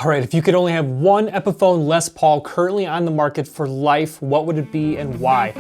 All right, if you could only have one Epiphone Les Paul currently on the market for life, what would it be and why?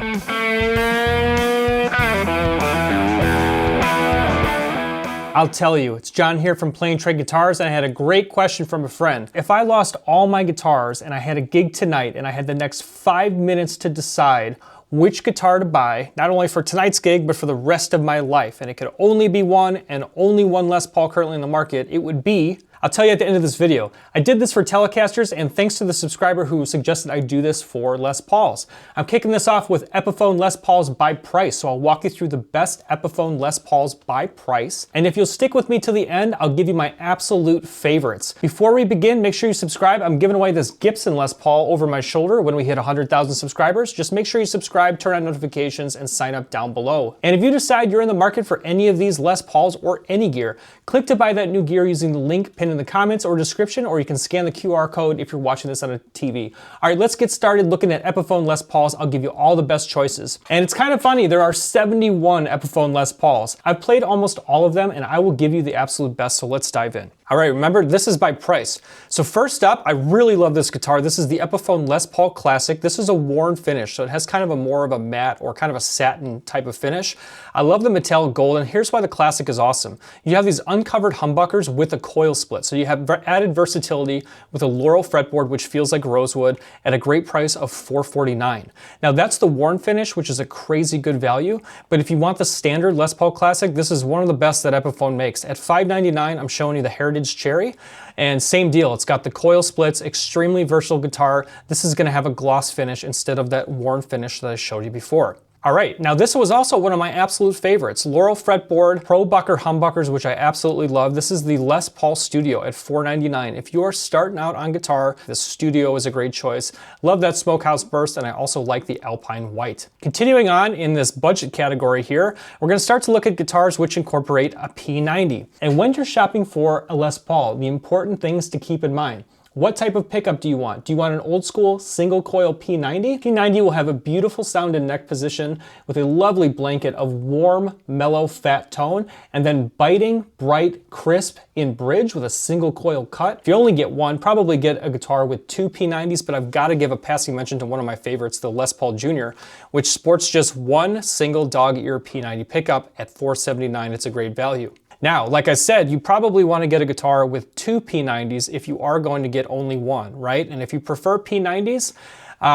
I'll tell you, it's John here from Playing Trade Guitars, and I had a great question from a friend. If I lost all my guitars and I had a gig tonight and I had the next 5 minutes to decide which guitar to buy, not only for tonight's gig, but for the rest of my life, and it could only be one and only one Les Paul currently in the market, it would be, I'll tell you at the end of this video. I did this for Telecasters, and thanks to the subscriber who suggested I do this for Les Pauls. I'm kicking this off with Epiphone Les Pauls by price, so I'll walk you through the best Epiphone Les Pauls by price. And if you'll stick with me till the end, I'll give you my absolute favorites. Before we begin, make sure you subscribe. I'm giving away this Gibson Les Paul over my shoulder when we hit 100,000 subscribers. Just make sure you subscribe, turn on notifications, and sign up down below. And if you decide you're in the market for any of these Les Pauls or any gear, click to buy that new gear using the link pinned in the comments or description, or you can scan the QR code if you're watching this on a TV. All right, let's get started looking at Epiphone Les Pauls. I'll give you all the best choices. And it's kind of funny, there are 71 Epiphone Les Pauls. I've played almost all of them, and I will give you the absolute best, so let's dive in. All right, remember, this is by price. So first up, I really love this guitar. This is the Epiphone Les Paul Classic. This is a worn finish, so it has kind of a more of a matte or kind of a satin type of finish. I love the metallic gold, and here's why the Classic is awesome. You have these uncovered humbuckers with a coil split, so you have added versatility with a Laurel fretboard, which feels like rosewood, at a great price of $449. Now that's the worn finish, which is a crazy good value, but if you want the standard Les Paul Classic, this is one of the best that Epiphone makes. At $599, I'm showing you the Heritage Cherry, and same deal. It's got the coil splits, extremely versatile guitar. This is going to have a gloss finish instead of that worn finish that I showed you before. All right, now this was also one of my absolute favorites. Laurel fretboard, Pro Bucker humbuckers, which I absolutely love. This is the Les Paul Studio at $499. If you are starting out on guitar, the Studio is a great choice. Love that Smokehouse Burst, and I also like the Alpine White. Continuing on in this budget category here, we're gonna start to look at guitars which incorporate a P90. And when you're shopping for a Les Paul, the important things to keep in mind. What type of pickup do you want? Do you want an old school single coil P90? P90 will have a beautiful sound in neck position with a lovely blanket of warm, mellow, fat tone, and then biting, bright, crisp in bridge with a single coil cut. If you only get one, probably get a guitar with two P90s, but I've got to give a passing mention to one of my favorites, the Les Paul Jr., which sports just one single dog ear P90 pickup at $479. It's a great value. Now, like I said, you probably want to get a guitar with two P90s if you are going to get only one, right? And if you prefer P90s,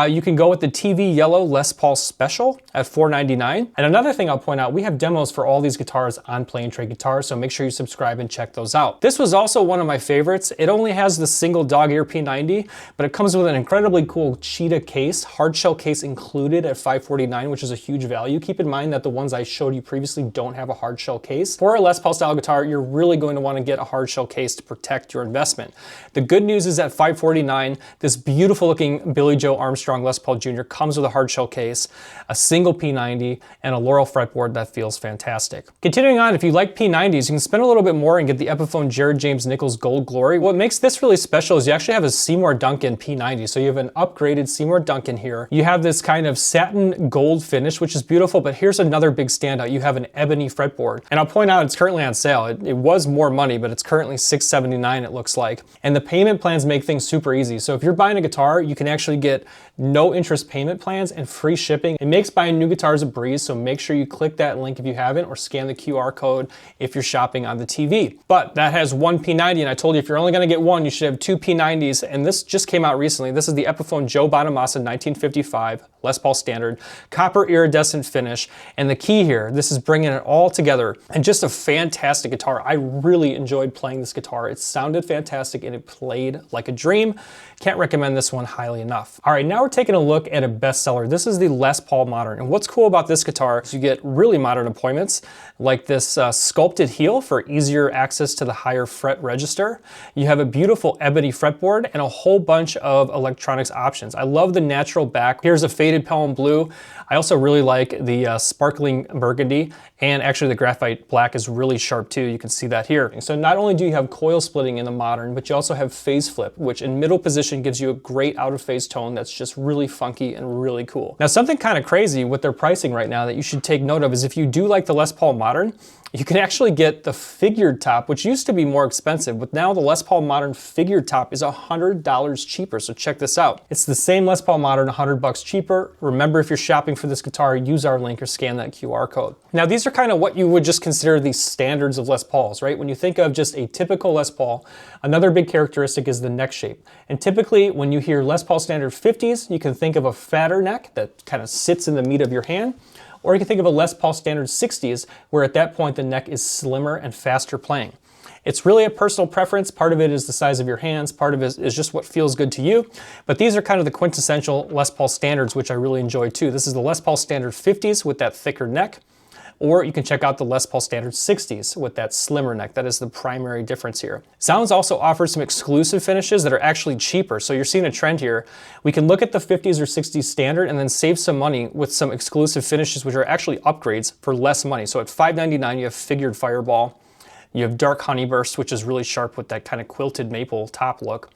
you can go with the TV Yellow Les Paul Special at $499. And another thing I'll point out, we have demos for all these guitars on Playing Trade Guitars, so make sure you subscribe and check those out. This was also one of my favorites. It only has the single dog ear P90, but it comes with an incredibly cool cheetah case, hard shell case included at $549, which is a huge value. Keep in mind that the ones I showed you previously don't have a hard shell case. For a Les Paul style guitar, you're really going to want to get a hard shell case to protect your investment. The good news is at $549, this beautiful looking Billy Joe Armstrong Les Paul Jr. comes with a hard shell case, a single P90, and a Laurel fretboard that feels fantastic. Continuing on, if you like P90s, you can spend a little bit more and get the Epiphone Jared James Nichols Gold Glory. What makes this really special is you actually have a Seymour Duncan P90, so you have an upgraded Seymour Duncan here. You have this kind of satin gold finish, which is beautiful, but here's another big standout. You have an ebony fretboard, and I'll point out it's currently on sale. It was more money, but it's currently $679, it looks like. And the payment plans make things super easy. So if you're buying a guitar, you can actually get no interest payment plans and free shipping. It makes buying new guitars a breeze, so make sure you click that link if you haven't, or scan the QR code if you're shopping on the TV. But that has one P90, and I told you if you're only gonna get one, you should have two P90s, and this just came out recently. This is the Epiphone Joe Bonamassa 1955 Les Paul Standard, copper iridescent finish, and the key here, this is bringing it all together, and just a fantastic guitar. I really enjoyed playing this guitar. It sounded fantastic, and it played like a dream. Can't recommend this one highly enough. All right, now we're taking a look at a bestseller. This is the Les Paul Modern, and what's cool about this guitar is you get really modern appointments, like this sculpted heel for easier access to the higher fret register. You have a beautiful ebony fretboard and a whole bunch of electronics options. I love the natural back. Here's a faded pelham blue. I also really like the sparkling burgundy, and actually the graphite black is really sharp too. You can see that here. So not only do you have coil splitting in the modern, but you also have phase flip, which in middle position gives you a great out of phase tone that's just really funky and really cool. Now something kind of crazy with their pricing right now that you should take note of is if you do like the Les Paul Modern, you can actually get the figured top, which used to be more expensive, but now the Les Paul Modern figured top is $100 cheaper, so check this out. It's the same Les Paul Modern, $100 cheaper. Remember, if you're shopping for this guitar, use our link or scan that QR code. Now, these are kind of what you would just consider the standards of Les Pauls, right? When you think of just a typical Les Paul, another big characteristic is the neck shape. And typically, when you hear Les Paul Standard 50s, you can think of a fatter neck that kind of sits in the meat of your hand. Or you can think of a Les Paul Standard 60s, where at that point the neck is slimmer and faster playing. It's really a personal preference. Part of it is the size of your hands, part of it is just what feels good to you. But these are kind of the quintessential Les Paul Standards, which I really enjoy too. This is the Les Paul Standard 50s with that thicker neck. Or you can check out the Les Paul Standard 60s with that slimmer neck. That is the primary difference here. Sounds also offers some exclusive finishes that are actually cheaper. So you're seeing a trend here. We can look at the 50s or 60s standard and then save some money with some exclusive finishes, which are actually upgrades for less money. So at $599, you have figured Fireball. You have dark Honeyburst, which is really sharp with that kind of quilted maple top look.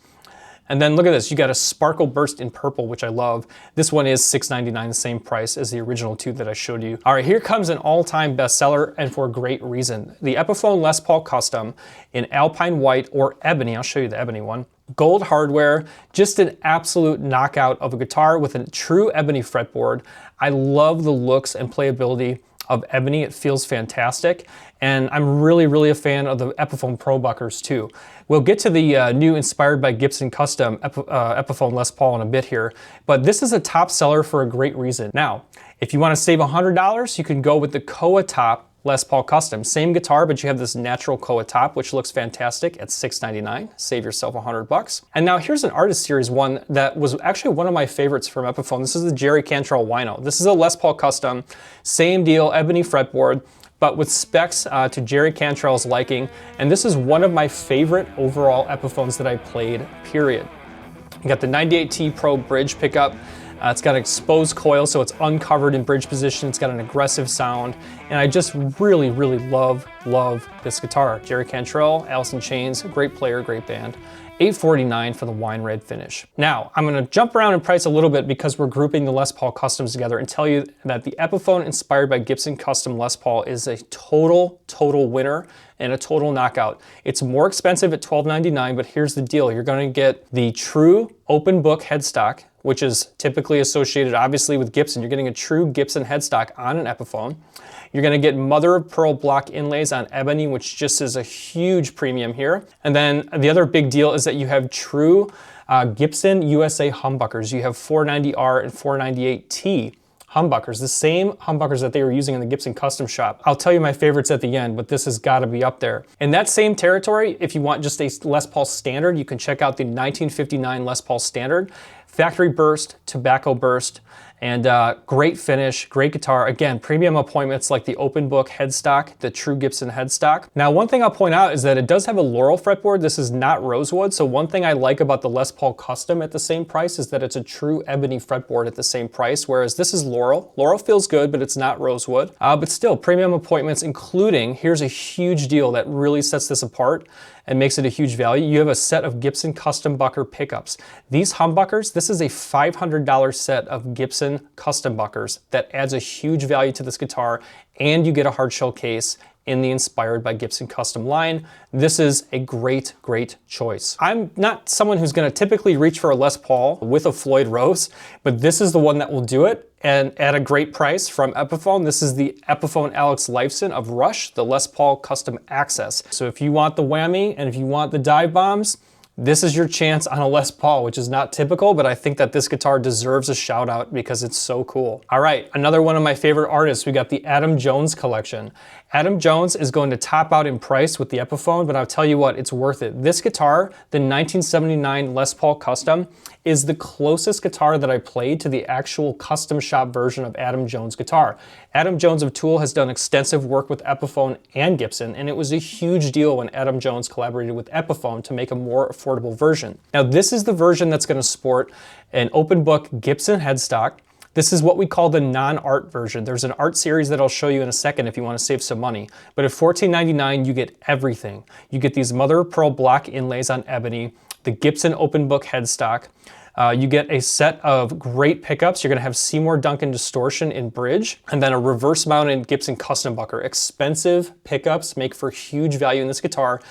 And then look at this, you got a Sparkle Burst in purple, which I love. This one is $699, the same price as the original two that I showed you. All right, here comes an all-time bestseller, and for a great reason. The Epiphone Les Paul Custom in Alpine White or Ebony. I'll show you the Ebony one. Gold hardware, just an absolute knockout of a guitar with a true ebony fretboard. I love the looks and playability of Ebony. It feels fantastic. And I'm really a fan of the Epiphone Pro Buckers too. We'll get to the new inspired by Gibson custom Epiphone Les Paul in a bit here, but this is a top seller for a great reason. Now, if you want to save $100, you can go with the Koa Top Les Paul Custom. Same guitar, but you have this natural Koa top, which looks fantastic at $699. Save yourself $100. And now here's an Artist Series one that was actually one of my favorites from Epiphone. This is the Jerry Cantrell Wino. This is a Les Paul Custom, same deal, ebony fretboard, but with specs to Jerry Cantrell's liking. And this is one of my favorite overall Epiphones that I played, period. You got the 98T Pro bridge pickup. It's got an exposed coil, so it's uncovered in bridge position. It's got an aggressive sound, and I just really love this guitar. Jerry Cantrell, Alice in Chains, great player, great band. $849 for the wine red finish. Now, I'm gonna jump around in price a little bit because we're grouping the Les Paul Customs together and tell you that the Epiphone inspired by Gibson Custom Les Paul is a total winner and a total knockout. It's more expensive at $1299, but here's the deal. You're gonna get the true open book headstock, which is typically associated obviously with Gibson. You're getting a true Gibson headstock on an Epiphone. You're gonna get mother of pearl block inlays on ebony, which just is a huge premium here. And then the other big deal is that you have true Gibson USA humbuckers. You have 490R and 498T humbuckers, the same humbuckers that they were using in the Gibson Custom Shop. I'll tell you my favorites at the end, but this has got to be up there. In that same territory, if you want just a Les Paul Standard, you can check out the 1959 Les Paul Standard. Factory burst, tobacco burst, and great finish, great guitar. Again, premium appointments like the open book headstock, the true Gibson headstock. Now, one thing I'll point out is that it does have a Laurel fretboard. This is not rosewood. So one thing I like about the Les Paul Custom at the same price is that it's a true ebony fretboard at the same price, whereas this is Laurel. Laurel feels good, but it's not rosewood. But still, premium appointments, including, here's a huge deal that really sets this apart and makes it a huge value. You have a set of Gibson Custom Bucker pickups. These humbuckers, this is a $500 set of Gibson Custom Buckers that adds a huge value to this guitar, and you get a hard shell case in the Inspired by Gibson Custom line. This is a great choice. I'm not someone who's gonna typically reach for a Les Paul with a Floyd Rose, but this is the one that will do it, and at a great price from Epiphone. This is the Epiphone Alex Lifeson of Rush, the Les Paul Custom Access. So if you want the whammy and if you want the dive bombs, this is your chance on a Les Paul, which is not typical, but I think that this guitar deserves a shout out because it's so cool. All right, another one of my favorite artists, we got the Adam Jones collection. Adam Jones is going to top out in price with the Epiphone, but I'll tell you what, it's worth it. This guitar, the 1979 Les Paul Custom, is the closest guitar that I played to the actual custom shop version of Adam Jones guitar. Adam Jones of Tool has done extensive work with Epiphone and Gibson, and it was a huge deal when Adam Jones collaborated with Epiphone to make a more affordable version. Now, this is the version that's going to sport an open book Gibson headstock, This is what we call the non-art version. There's an art series that I'll show you in a second if you want to save some money. But at $14.99, you get everything. You get these mother of pearl block inlays on ebony, the Gibson open book headstock. You get a set of great pickups. You're going to have Seymour Duncan distortion in bridge, and then a reverse mounted Gibson custom humbucker. Expensive pickups make for huge value in this guitar,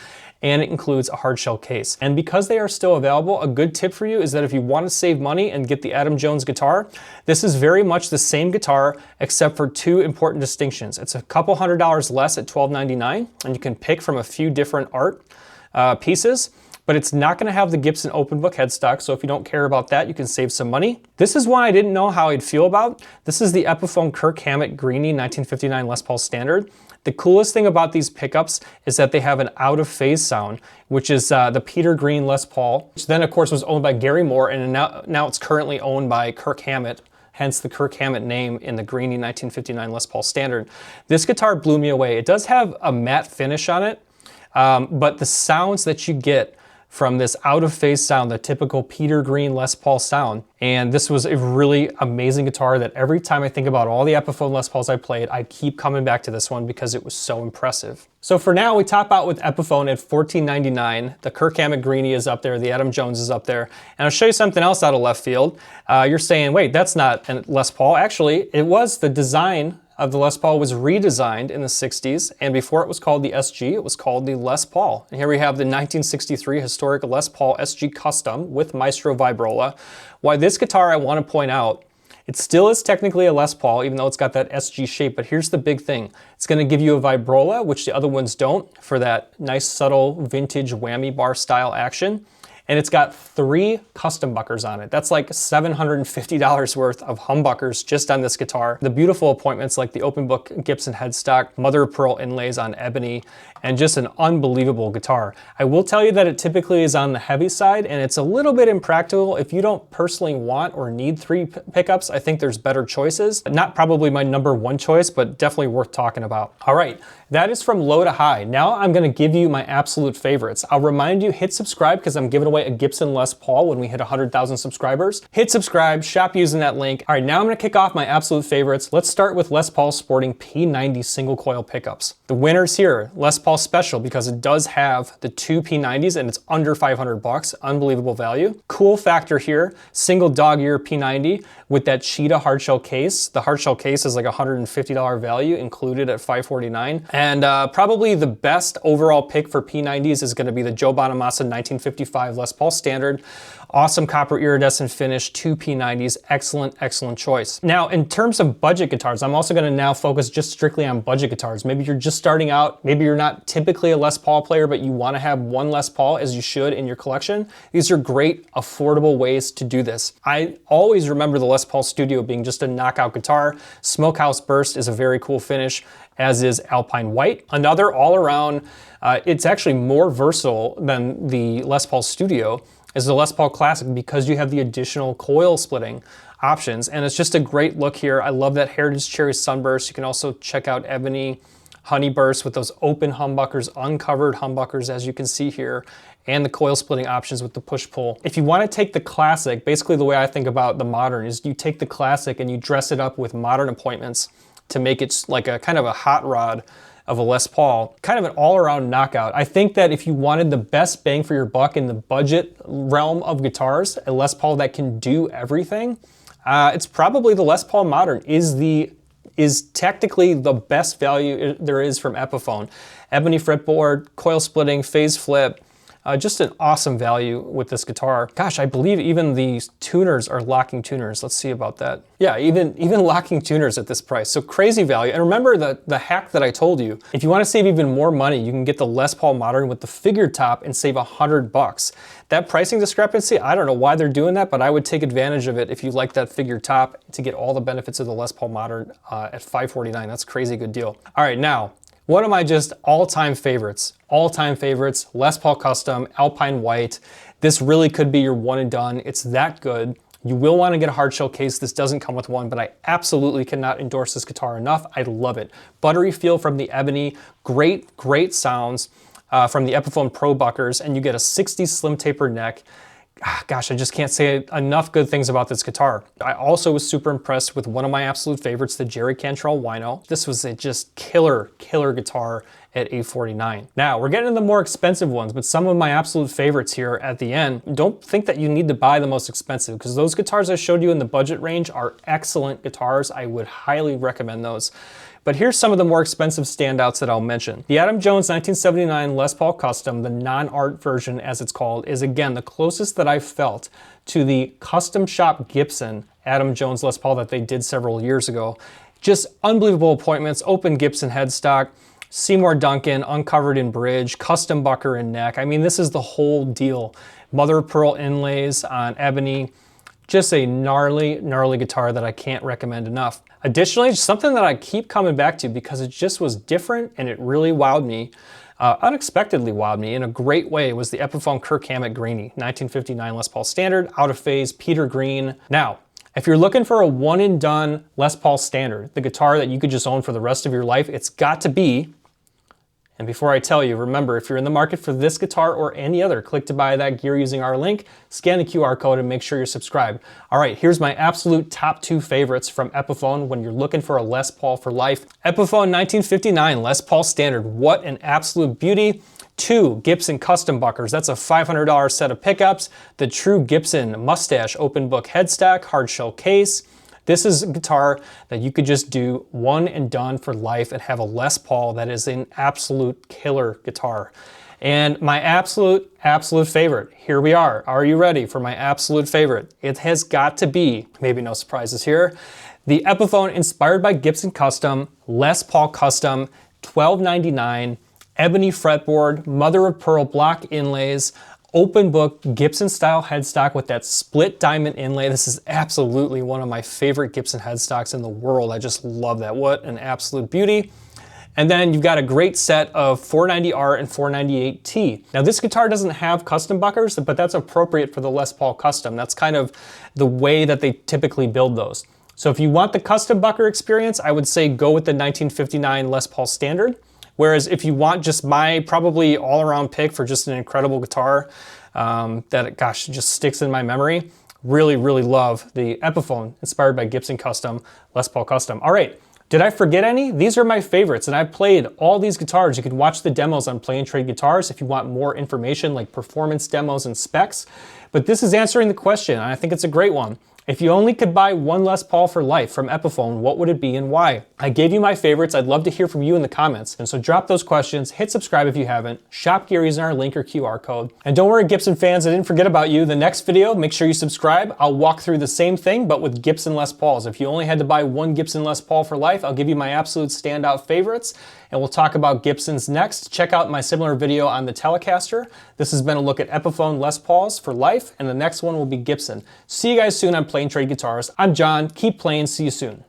and it includes a hard shell case. And because they are still available, a good tip for you is that if you want to save money and get the Adam Jones guitar, this is very much the same guitar except for two important distinctions. It's a couple $100 less at $12.99, and you can pick from a few different art pieces, but it's not going to have the Gibson open book headstock, so if you don't care about that, you can save some money. This is one I didn't know how I'd feel about. This is the Epiphone Kirk Hammett Greeny 1959 Les Paul Standard. The coolest thing about these pickups is that they have an out-of-phase sound, which is the Peter Green Les Paul, which then of course was owned by Gary Moore, and now it's currently owned by Kirk Hammett, hence the Kirk Hammett name in the Greeny 1959 Les Paul Standard. This guitar blew me away. It does have a matte finish on it, but the sounds that you get from this out-of-phase sound, the typical Peter Green Les Paul sound. And this was a really amazing guitar that every time I think about all the Epiphone Les Pauls I played, I keep coming back to this one because it was so impressive. So for now, we top out with Epiphone at $14.99. The Kirk Hammett Greeny is up there, the Adam Jones is up there. And I'll show you something else out of left field. You're saying, wait, that's not a Les Paul. Actually, it was. The design of the Les Paul was redesigned in the 60s, and before it was called the SG, it was called the Les Paul. And here we have the 1963 historic Les Paul SG Custom with Maestro Vibrola. Why this guitar, I want to point out, it still is technically a Les Paul, even though it's got that SG shape, but here's the big thing. It's going to give you a Vibrola, which the other ones don't, for that nice subtle vintage whammy bar style action. And it's got 3 custom buckers on it. That's like $750 worth of humbuckers just on this guitar. The beautiful appointments like the open book Gibson headstock, mother of pearl inlays on ebony, and just an unbelievable guitar. I will tell you that it typically is on the heavy side, and it's a little bit impractical. If you don't personally want or need 3 pickups, I think there's better choices. Not probably my #1 choice, but definitely worth talking about. All right, that is from low to high. Now I'm gonna give you my absolute favorites. I'll remind you, hit subscribe because I'm giving away a Gibson Les Paul when we hit 100,000 subscribers. Hit subscribe, shop using that link. All right, now I'm gonna kick off my absolute favorites. Let's start with Les Paul sporting P90 single coil pickups. The winners here, Les Paul Special, because it does have the 2 P90s and it's under 500 bucks, unbelievable value. Cool factor here, single dog ear P90 with that cheetah hardshell case. The hardshell case is like $150 value included at $549. And probably the best overall pick for P90s is gonna be the Joe Bonamassa 1955 Les Paul Standard. Awesome copper iridescent finish, 2 P90s, excellent, excellent choice. Now, in terms of budget guitars, I'm also gonna now focus just strictly on budget guitars. Maybe you're just starting out, maybe you're not typically a Les Paul player, but you wanna have one Les Paul as you should in your collection. These are great, affordable ways to do this. I always remember the Les Paul Studio being just a knockout guitar. Smokehouse Burst is a very cool finish, as is Alpine White. Another all around, it's actually more versatile than the Les Paul Studio, is the Les Paul Classic because you have the additional coil splitting options, and it's just a great look here. I love that Heritage Cherry Sunburst. You can also check out Ebony Honey Burst with those open humbuckers, uncovered humbuckers as you can see here, and the coil splitting options with the push-pull. If you want to take the Classic, basically the way I think about the Modern is you take the Classic and you dress it up with modern appointments to make it like a kind of a hot rod of a Les Paul, kind of an all-around knockout. I think that if you wanted the best bang for your buck in the budget realm of guitars, a Les Paul that can do everything, it's probably the Les Paul Modern is technically the best value there is from Epiphone. Ebony fretboard, coil splitting, phase flip, just an awesome value with this guitar. Gosh, I believe even the tuners are locking tuners. Let's see about that. Yeah, even locking tuners at this price. So crazy value. And remember the hack that I told you. If you want to save even more money, you can get the Les Paul Modern with the figured top and save 100 bucks. That pricing discrepancy, I don't know why they're doing that, but I would take advantage of it if you like that figured top to get all the benefits of the Les Paul Modern at $549. That's a crazy good deal. All right, now, one of my just all-time favorites, Les Paul Custom, Alpine White. This really could be your one and done. It's that good. You will want to get a hard shell case. This doesn't come with one, but I absolutely cannot endorse this guitar enough. I love it. Buttery feel from the Ebony, great, great sounds from the Epiphone Pro Buckers, and you get a 60 slim taper neck. gosh, I just can't say enough good things about this guitar. I also was super impressed with one of my absolute favorites, the Jerry Cantrell Wino. This was a just killer guitar at $849. Now, we're getting into the more expensive ones, but some of my absolute favorites here at the end. Don't think that you need to buy the most expensive, because those guitars I showed you in the budget range are excellent guitars. I would highly recommend those. But here's some of the more expensive standouts that I'll mention. The Adam Jones 1979 Les Paul Custom, the non-art version as it's called, is again the closest that I've felt to the custom shop Gibson Adam Jones Les Paul that they did several years ago. Just unbelievable appointments, open Gibson headstock, Seymour Duncan, uncovered in bridge, custom bucker and neck. I mean, this is the whole deal. Mother of pearl inlays on ebony. Just a gnarly guitar that I can't recommend enough. Additionally, something that I keep coming back to because it just was different and it really wowed me, unexpectedly wowed me in a great way, was the Epiphone Kirk Hammett Greeny, 1959 Les Paul Standard, out of phase, Peter Green. Now, if you're looking for a one and done Les Paul Standard, the guitar that you could just own for the rest of your life, it's got to be. And before I tell you, remember, if you're in the market for this guitar or any other, click to buy that gear using our link, scan the QR code, and make sure you're subscribed. All right, here's my absolute top 2 favorites from Epiphone when you're looking for a Les Paul for life. Epiphone 1959 Les Paul Standard, what an absolute beauty. 2 Gibson custom buckers, that's a $500 set of pickups. The true Gibson mustache open book headstock, hard shell case. This is a guitar that you could just do one and done for life and have a Les Paul that is an absolute killer guitar. And my absolute favorite, here we are. Are you ready for my absolute favorite? It has got to be, maybe no surprises here, the Epiphone inspired by Gibson Custom, Les Paul Custom, $12.99, ebony fretboard, mother of pearl block inlays, open book Gibson style headstock with that split diamond inlay. This is absolutely one of my favorite Gibson headstocks in the world. I just love that. What an absolute beauty. And then you've got a great set of 490R and 498T. Now this guitar doesn't have custom buckers, but that's appropriate for the Les Paul Custom. That's kind of the way that they typically build those. So if you want the custom bucker experience, I would say go with the 1959 Les Paul Standard. Whereas if you want just my probably all-around pick for just an incredible guitar that, gosh, just sticks in my memory, really love the Epiphone inspired by Gibson Custom, Les Paul Custom. All right, did I forget any? These are my favorites, and I've played all these guitars. You can watch the demos on Play and Trade Guitars if you want more information like performance demos and specs. But this is answering the question, and I think it's a great one. If you only could buy one Les Paul for life from Epiphone, what would it be and why? I gave you my favorites. I'd love to hear from you in the comments. And so drop those questions, hit subscribe if you haven't, shop gear using our link or QR code. And don't worry, Gibson fans, I didn't forget about you. The next video, make sure you subscribe. I'll walk through the same thing, but with Gibson Les Pauls. If you only had to buy one Gibson Les Paul for life, I'll give you my absolute standout favorites, and we'll talk about Gibsons next. Check out my similar video on the Telecaster. This has been a look at Epiphone Les Pauls for life, and the next one will be Gibson. See you guys soon on Play and Trade Guitars. I'm John. Keep playing. See you soon.